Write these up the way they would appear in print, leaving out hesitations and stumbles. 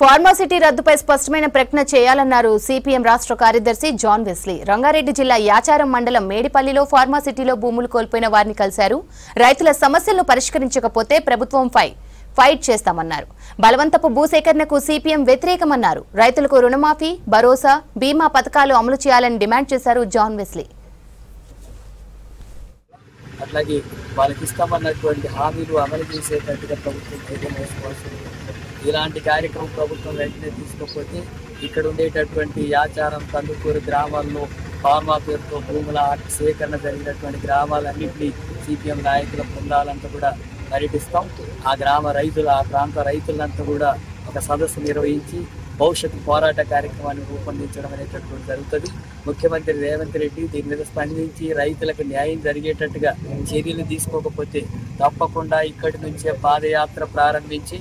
Pharma city రద్దుపై స్పష్టమైన ప్రకటన చేయాలన్నారు సిపిఎం రాష్ట్ర కార్యదర్శి జాన్ వెస్లీ. రంగారెడ్డి జిల్లా యాచారం మండలం మేడిపల్లిలో ఫార్మాసిటీలో భూములు కోల్పోయిన వారిని కలిశారు. రైతుల సమస్యలను పరిష్కరించకపోతే ప్రభుత్వంపై ఫైట్ చేస్తామన్నారు. బలవంతపు భూసేకరణకు సిపిఎం వ్యతిరేకమన్నారు. రైతులకు రుణమాఫీ, భరోసా, బీమా పథకాలు అమలు చేయాలని డిమాండ్ చేశారు జాన్ వెస్లీ. అట్లాగే వాళ్ళకి ఇస్తామన్నటువంటి హామీలు అమలు చేసేటట్టుగా ప్రభుత్వం చర్యలు వేసుకోవాల్సి ఇలాంటి కార్యక్రమం ప్రభుత్వం వెంటనే తీసుకోకపోతే ఇక్కడ ఉండేటటువంటి యాచారం, కందుకూరు గ్రామాల్లో ఫార్మా పేరుతో భూముల సేకరణ జరిగినటువంటి గ్రామాలన్నింటినీ సిపిఎం నాయకుల బృందాలంతా కూడా పర్యటిస్తాం. ఆ గ్రామ రైతులు, ఆ ప్రాంత రైతులంతా కూడా ఒక సదస్సు నిర్వహించి భవిష్యత్తు పోరాట కార్యక్రమాన్ని రూపొందించడం అనేటటువంటి జరుగుతుంది. ముఖ్యమంత్రి రేవంత్ రెడ్డి దీని మీద స్పందించి రైతులకు న్యాయం జరిగేటట్టుగా చర్యలు తీసుకోకపోతే తప్పకుండా ఇక్కడి నుంచే పాదయాత్ర ప్రారంభించి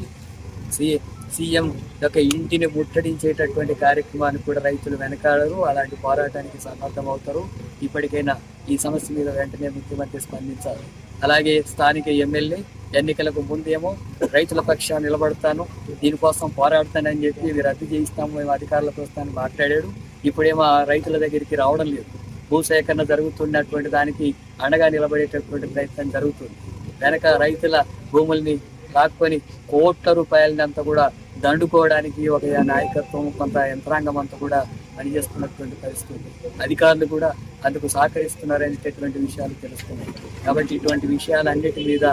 సీఎం యొక్క ఇంటిని ముట్టడించేటటువంటి కార్యక్రమాన్ని కూడా రైతులు వెనకాడరు. అలాంటి పోరాటానికి సన్నద్ధమవుతారు. ఇప్పటికైనా ఈ సమస్య మీద వెంటనే ముఖ్యమంత్రి స్పందించాలి. అలాగే స్థానిక ఎమ్మెల్యే ఎన్నికలకు ముందేమో రైతుల పక్షాన్ని నిలబడతాను, దీనికోసం పోరాడతానని చెప్పి ఇది రద్దు చేయిస్తాము, మేము అధికారులకు వస్తానని మాట్లాడాడు. ఇప్పుడేమో రైతుల దగ్గరికి రావడం లేదు. భూసేకరణ జరుగుతున్నటువంటి దానికి అండగా నిలబడేటటువంటి ప్రయత్నం జరుగుతుంది. వెనక రైతుల భూముల్ని కాకపోని కోట్ల రూపాయలంతా కూడా దండుకోవడానికి ఒక నాయకత్వం, కొంత యంత్రాంగం అంతా కూడా పనిచేస్తున్నటువంటి పరిస్థితి. అధికారులు కూడా అందుకు సహకరిస్తున్నారనేటటువంటి విషయాలు తెలుస్తున్నాయి. కాబట్టి ఇటువంటి విషయాలన్నిటి మీద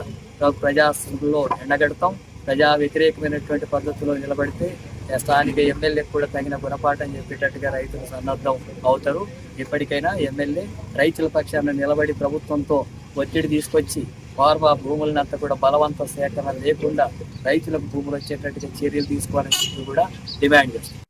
ప్రజాస్వామ్యంలో ఎండగడతాం. ప్రజా వ్యతిరేకమైనటువంటి పద్ధతిలో నిలబడితే స్థానిక ఎమ్మెల్యేకి కూడా తగిన గుణపాఠం చెప్పేటట్టుగా రైతులు సన్నద్ధం అవుతారు. ఇప్పటికైనా ఎమ్మెల్యే రైతుల పక్షాన నిలబడి ప్రభుత్వంతో ఒత్తిడి తీసుకొచ్చి ఫార్మా భూములనంతా కూడా బలవంత సేకరణ లేకుండా రైతులకు భూములు వచ్చేటట్టుగా చర్యలు తీసుకోవాలని కూడా డిమాండ్ చేస్తారు.